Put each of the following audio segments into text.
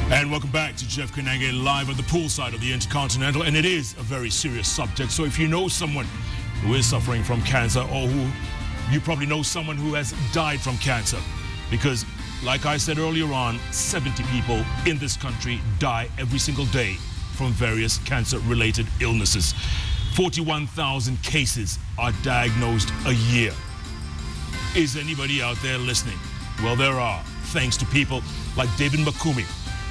And welcome back to Jeff Koinange live at the poolside of the Intercontinental. And it is a very serious subject. So if you know someone who is suffering from cancer, or who you probably know someone who has died from cancer, because like I said earlier on, 70 people in this country die every single day from various cancer-related illnesses. 41,000 cases are diagnosed a year. Is anybody out there listening? Well, there are, thanks to people like David Makumi.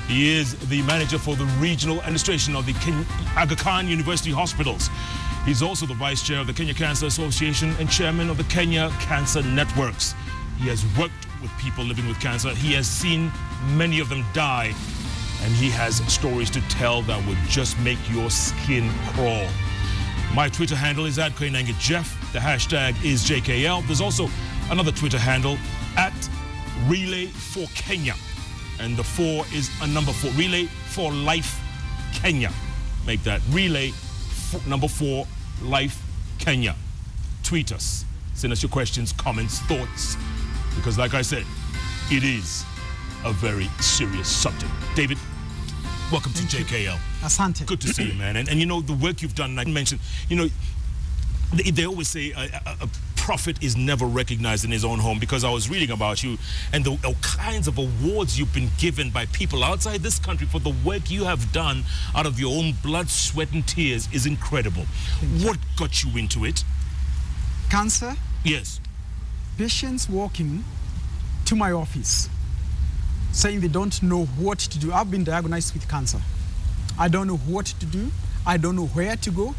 He is the manager for the regional administration of the Aga Khan University Hospitals. He's also the vice chair of the Kenya Cancer Association and chairman of the Kenya Cancer Networks. He has worked with people living with cancer. He has seen many of them die, and he has stories to tell that would just make your skin crawl. My Twitter handle is @KoinangeJeff. The hashtag is JKL. There's also another Twitter handle @Relay4Kenya. And the 4 is a number 4. Relay for Life Kenya. Make that Relay number 4 Life Kenya. Tweet us. Send us your questions, comments, thoughts. Because like I said, it is a very serious subject. David, welcome to JKL. Asante. Good to see you, man. And you know, the work you've done, like I mentioned, you know, they always say a prophet is never recognized in his own home, because I was reading about you and the all kinds of awards you've been given by people outside this country for the work you have done out of your own blood, sweat and tears is incredible. What got you into it? Cancer? Yes. Patients walking to my office saying they don't know what to do. I've been diagnosed with cancer. I don't know what to do. I don't know where to go.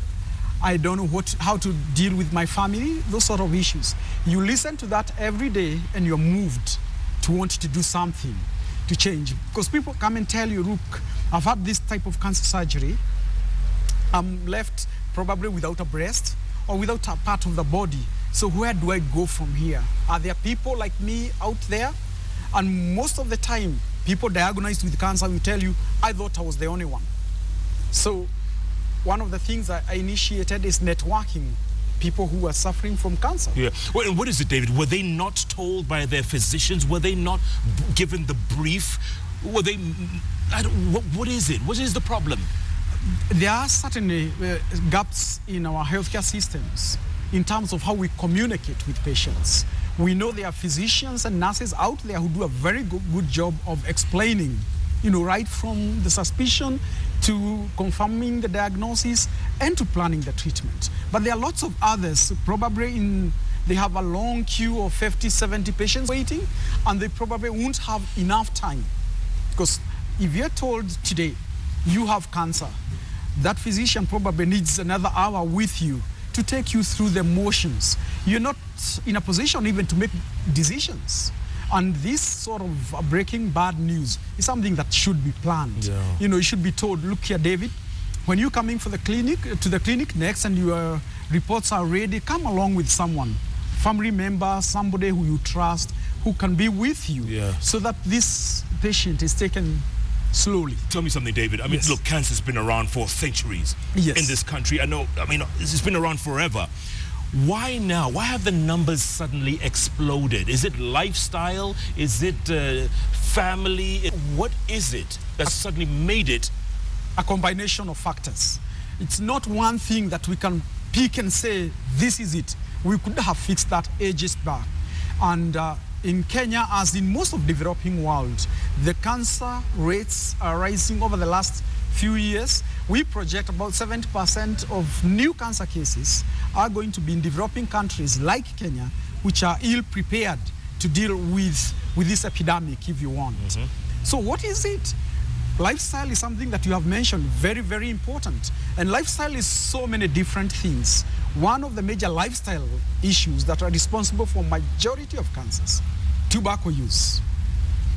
I don't know how to deal with my family, those sort of issues. You listen to that every day and you're moved to want to do something to change. Because people come and tell you, look, I've had this type of cancer surgery. I'm left probably without a breast or without a part of the body. So where do I go from here? Are there people like me out there? And most of the time, people diagnosed with cancer will tell you, I thought I was the only one. So one of the things I initiated is networking people who are suffering from cancer. Yeah. Well, and what is it, David? Were they not told by their physicians? Were they not given the brief? Were they... what is it? What is the problem? There are certainly gaps in our healthcare systems in terms of how we communicate with patients. We know there are physicians and nurses out there who do a very good job of explaining, you know, right from the suspicion to confirming the diagnosis and to planning the treatment. But there are lots of others, probably they have a long queue of 50, 70 patients waiting, and they probably won't have enough time. Because if you're told today you have cancer, that physician probably needs another hour with you to take you through the motions. You're not in a position even to make decisions. And this sort of breaking bad news is something that should be planned. Yeah. You know, you should be told, look here, David, when you're coming to the clinic next and your reports are ready, come along with someone, family member, somebody who you trust, who can be with you, so that this patient is taken slowly. Tell me something, David. I mean, look, cancer's been around for centuries in this country. I mean, it's been around forever. Why now? Why have the numbers suddenly exploded? Is it lifestyle? Is it family? What is it that suddenly made it? A combination of factors. It's not one thing that we can pick and say, this is it. We could have fixed that ages back. And in Kenya, as in most of the developing world, the cancer rates are rising over the last few years. We project about 70% of new cancer cases are going to be in developing countries like Kenya, which are ill-prepared to deal with this epidemic, if you want. So what is it? Lifestyle is something that you have mentioned, very, very important. And lifestyle is so many different things. One of the major lifestyle issues that are responsible for majority of cancers, tobacco use.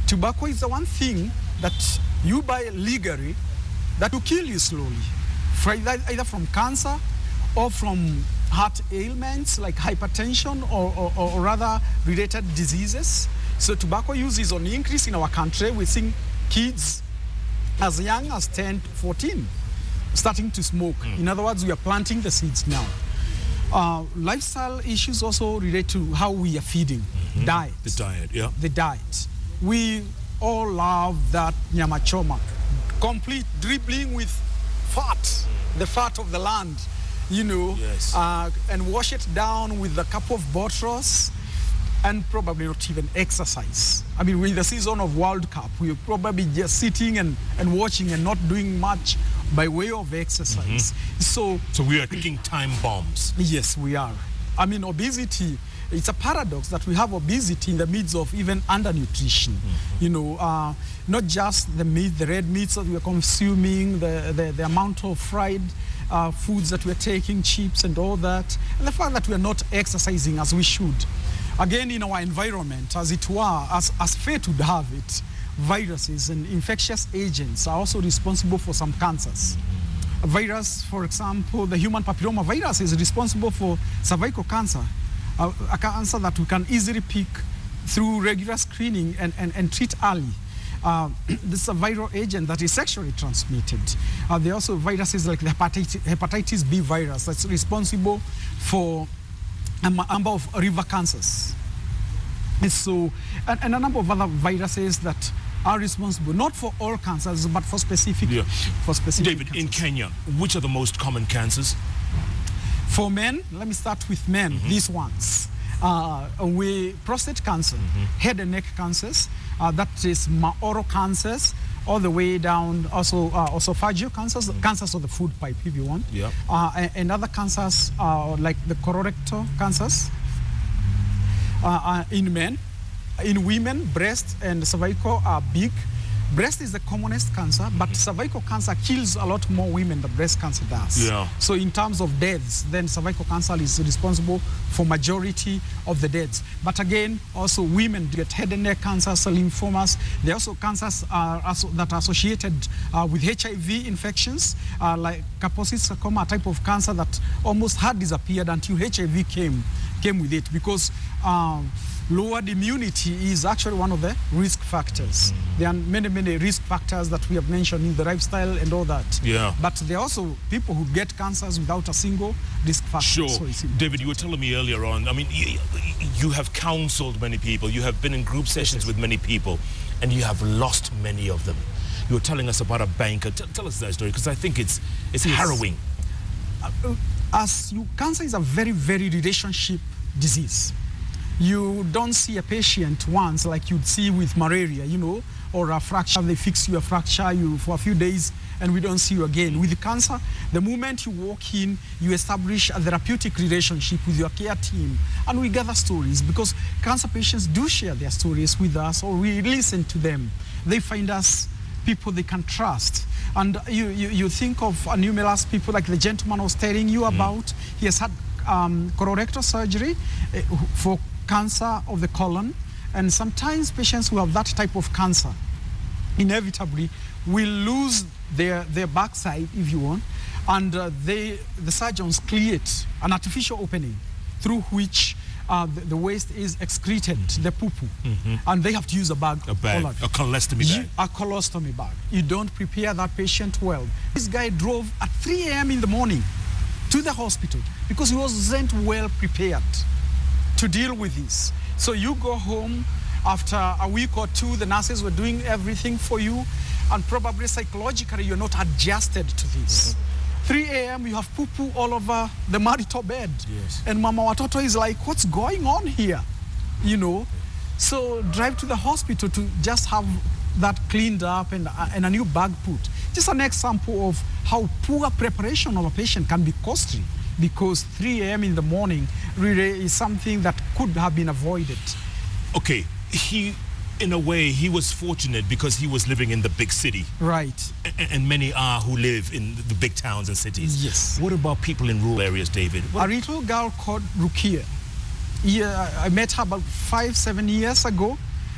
Tobacco is the one thing that you buy legally that will kill you slowly, either from cancer or from heart ailments like hypertension or rather related diseases. So tobacco use is on increase in our country. We're seeing kids as young as 10, 14 starting to smoke. In other words, we are planting the seeds now. Lifestyle issues also relate to how we are feeding. Diet. The diet, yeah. The diet. We all love that nyama choma, complete dribbling with fat, the fat of the land, you know, Yes. and wash it down with a cup of botros, and probably not even exercise. I mean, with the season of World Cup, we're probably just sitting and watching and not doing much by way of exercise. So we are taking time bombs. yes, we are. I mean, obesity, it's a paradox that we have obesity in the midst of even undernutrition. You know, not just the meat, the red meats that we are consuming, the amount of fried foods that we're taking, chips and all that, and the fact that we are not exercising as we should. Again, in our environment, as it were, as fate would have it, viruses and infectious agents are also responsible for some cancers. A virus, for example, the human papilloma virus is responsible for cervical cancer, a cancer that we can easily pick through regular screening and treat early. This is a viral agent that is sexually transmitted. There are also viruses like the hepatitis B virus that's responsible for a number of river cancers. And so, and a number of other viruses that are responsible, not for all cancers, but for specific, David, cancers. in Kenya, which are the most common cancers? For men, let me start with men, these ones. Prostate cancer, head and neck cancers, that is oral cancers, all the way down, also esophageal cancers, cancers of the food pipe, if you want. Yeah. And other cancers like the colorectal cancers in men. In women, breast and cervical are big. Breast is the commonest cancer, but cervical cancer kills a lot more women than breast cancer does. Yeah. So in terms of deaths, then cervical cancer is responsible for majority of the deaths. But again, also women get head and neck cancers, lymphomas. There are also cancers that are associated with HIV infections, like Kaposi sarcoma, a type of cancer that almost had disappeared until HIV came with it, because lowered immunity is actually one of the risk factors. There are many risk factors that we have mentioned in the lifestyle and all that. Yeah. But there are also people who get cancers without a single risk factor. Sure. So David, you were telling me earlier on, I mean, you have counseled many people, you have been in group sessions with many people, and you have lost many of them. You were telling us about a banker. Tell us that story, because I think it's harrowing. Cancer is a very relationship disease. You don't see a patient once like you'd see with malaria, you know, or a fracture. They fix you a fracture for a few days and we don't see you again. With cancer, the moment you walk in, you establish a therapeutic relationship with your care team, and we gather stories, because cancer patients do share their stories with us, or we listen to them. They find us people they can trust. And you think of numerous people like the gentleman I was telling you about. He has had colorectal surgery for cancer of the colon, and sometimes patients who have that type of cancer inevitably will lose their backside, if you want, and the surgeons create an artificial opening through which the waste is excreted, the poo-poo, and they have to use a bag. A colostomy bag. A colostomy bag. You don't prepare that patient well. This guy drove at 3 a.m. in the morning to the hospital because he wasn't well prepared to deal with this. So you go home after a week or two, the nurses were doing everything for you, and probably psychologically you're not adjusted to this. 3 a.m. you have poo-poo all over the marital bed. Yes. And Mama Watoto is like, what's going on here? You know? So drive to the hospital to just have that cleaned up and a new bag put. Just an example of how poor preparation of a patient can be costly, because 3 a.m. in the morning really is something that could have been avoided. Okay, in a way, he was fortunate because he was living in the big city. Right. And many are who live in the big towns and cities. Yes. What about people in rural areas, David? A little girl called Rukia. Yeah, I met her about 5-7 years ago.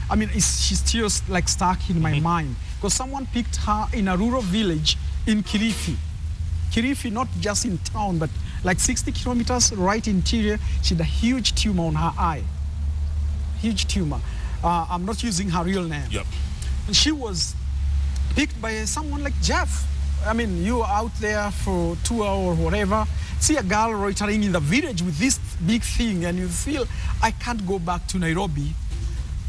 I mean, she's still like stuck in my mind, because someone picked her in a rural village in Kilifi. Kilifi, not just in town, but like 60 kilometers right interior. She had a huge tumor on her eye. Huge tumor. I'm not using her real name. Yep. And she was picked by someone like Jeff. I mean, you are out there for 2 hours or whatever, see a girl loitering in the village with this big thing, and you feel, I can't go back to Nairobi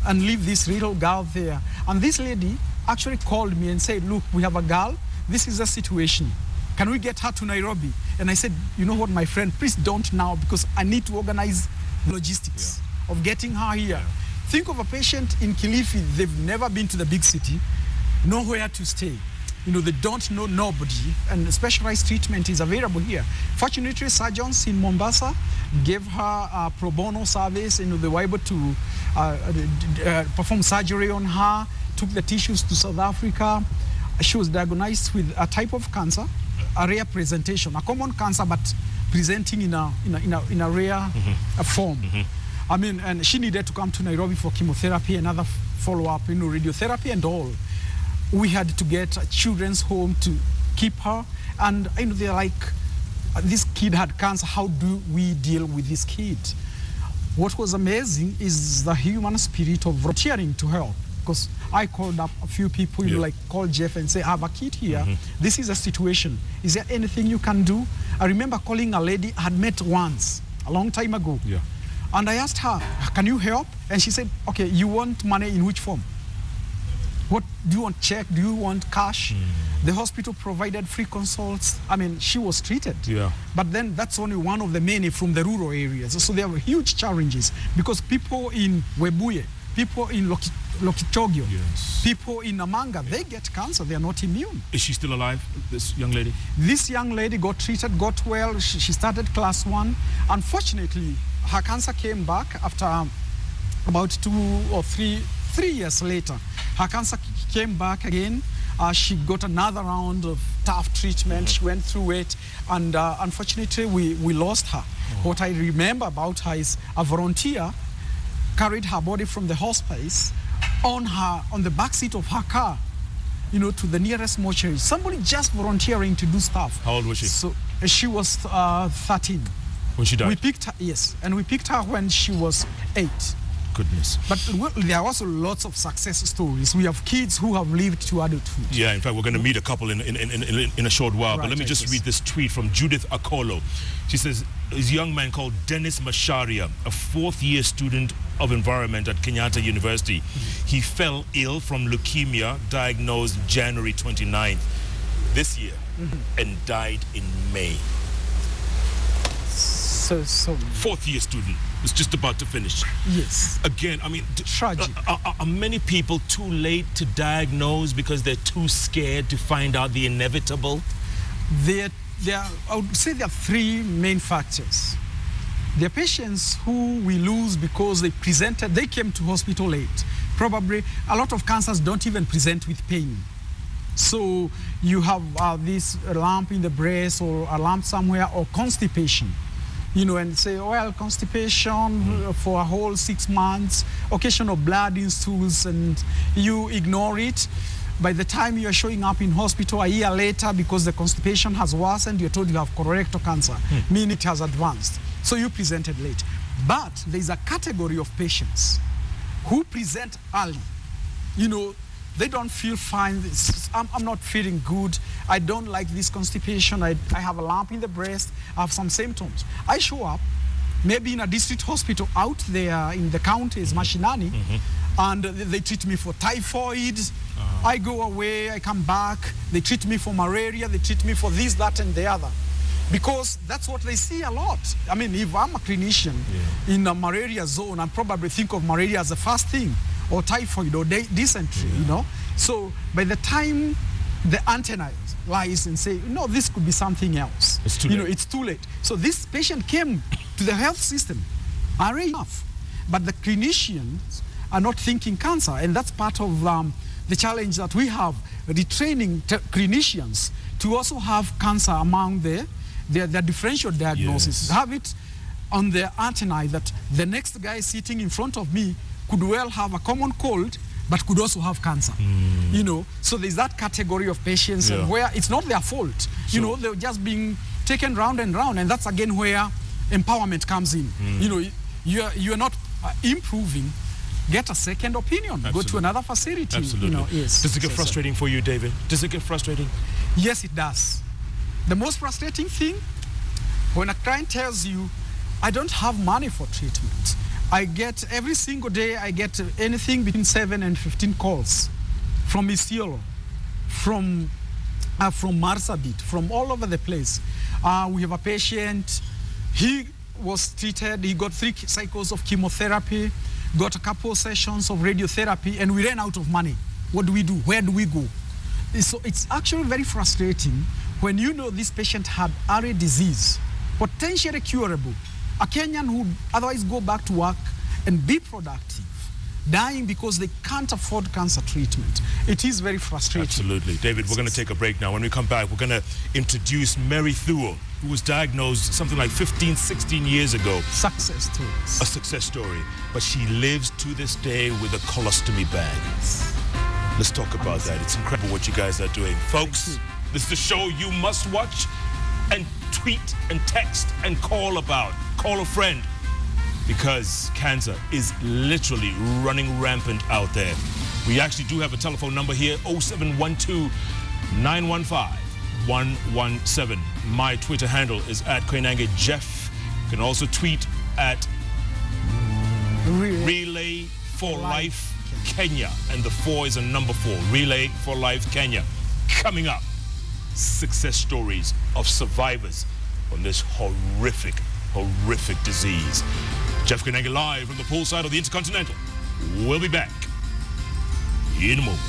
and leave this little girl there. And this lady actually called me and said, look, we have a girl. This is a situation. Can we get her to Nairobi? And I said, you know what, my friend, please don't now, because I need to organize logistics of getting her here. Yeah. Think of a patient in Kilifi, they've never been to the big city, nowhere to stay. You know, they don't know nobody, and specialized treatment is available here. Fortunately, surgeons in Mombasa gave her a pro bono service, and they were able to perform surgery on her, took the tissues to South Africa. She was diagnosed with a type of cancer, a rare presentation, a common cancer, but presenting in a rare form. I mean, and she needed to come to Nairobi for chemotherapy and other follow-up, you know, radiotherapy and all. We had to get a children's home to keep her, and you know, they're like, this kid had cancer, how do we deal with this kid? What was amazing is the human spirit of volunteering to help. Because I called up a few people, you know, like call Jeff and say, I have a kid here. This is a situation. Is there anything you can do? I remember calling a lady I had met once, a long time ago. And I asked her, can you help? And she said, okay, you want money in which form? What, do you want check? Do you want cash? The hospital provided free consults. I mean, she was treated. But then that's only one of the many from the rural areas. So there were huge challenges because people in Webuye, people in Lokichogyo, people in Namanga, they get cancer, they are not immune. Is she still alive, this young lady? This young lady got treated, got well, she started class 1. Unfortunately, her cancer came back after about 2 or 3 years later. Her cancer came back again. She got another round of tough treatment, she went through it, and unfortunately we lost her. What I remember about her is a volunteer carried her body from the hospice on the back seat of her car, you know, to the nearest mortuary. Somebody just volunteering to do stuff. How old was she? So she was 13. When she died? We picked her, yes, and we picked her when she was 8. Goodness. But there are also lots of success stories. We have kids who have lived to adulthood. Yeah, in fact, we're going to meet a couple in a short while. But let me just read this tweet from Judith Akolo. She says, this young man called Dennis Masharia, a 4th-year student of environment at Kenyatta University. He fell ill from leukemia, diagnosed January 29th this year, and died in May. So 4th-year student was just about to finish. Yes. Again, I mean, tragic. Are many people too late to diagnose because they're too scared to find out the inevitable? I would say there are 3 main factors. There are patients who we lose because they came to hospital late. Probably a lot of cancers don't even present with pain. So you have this lump in the breast or a lump somewhere, or constipation. You know, and say, well, constipation for a whole 6 months, occasional blood in stools, and you ignore it. By the time you are showing up in hospital a year later, because the constipation has worsened, you're told you have colorectal cancer, meaning it has advanced. So you presented late. But there's a category of patients who present early. You know, they don't feel fine. I'm not feeling good. I don't like this constipation. I have a lump in the breast. I have some symptoms. I show up, maybe in a district hospital out there in the counties, Mashinani, and they treat me for typhoid. I go away, I come back. They treat me for malaria. They treat me for this, that, and the other. Because that's what they see a lot. I mean, if I'm a clinician in a malaria zone, I probably think of malaria as the first thing, or typhoid, or dysentery, you know. So by the time the antenna lies and say, no, this could be something else. It's too late. You know, it's too late. So this patient came to the health system early enough, but the clinicians are not thinking cancer, and that's part of the challenge that we have, retraining clinicians to also have cancer among their differential diagnosis. Have it on their antennae that the next guy sitting in front of me could well have a common cold, but could also have cancer. You know, so there's that category of patients where it's not their fault. You know, they're just being taken round and round, and that's again where empowerment comes in. You know, you're not improving. Get a second opinion. Absolutely. Go to another facility. Absolutely. You know, yes. Does it get frustrating for you, David? Does it get frustrating? Yes, it does. The most frustrating thing, when a client tells you, I don't have money for treatment, I get, every single day, I get anything between 7 and 15 calls from Isiolo, from Marsabit, from all over the place. We have a patient, he was treated, he got 3 cycles of chemotherapy, got a couple sessions of radiotherapy, and we ran out of money. What do we do? Where do we go? So it's actually very frustrating when you know this patient had early disease, potentially curable, a Kenyan who would otherwise go back to work and be productive, dying because they can't afford cancer treatment. It is very frustrating. Absolutely. David, we're going to take a break now. When we come back, we're going to introduce Mary Thuo, who was diagnosed something like 15, 16 years ago. Success stories. A success story. But she lives to this day with a colostomy bag. Let's talk about that. It's incredible what you guys are doing. Folks, this is the show you must watch and tweet and text and call about. Call a friend. Because cancer is literally running rampant out there. We actually do have a telephone number here, 0712-915-117. My Twitter handle is @Koinange Jeff. You can also tweet at Relay for Life Kenya. And the 4 is a number 4, Relay for Life Kenya. Coming up, success stories of survivors on this horrific disease. Jeff Koinange live from the poolside of the Intercontinental. We'll be back in a moment.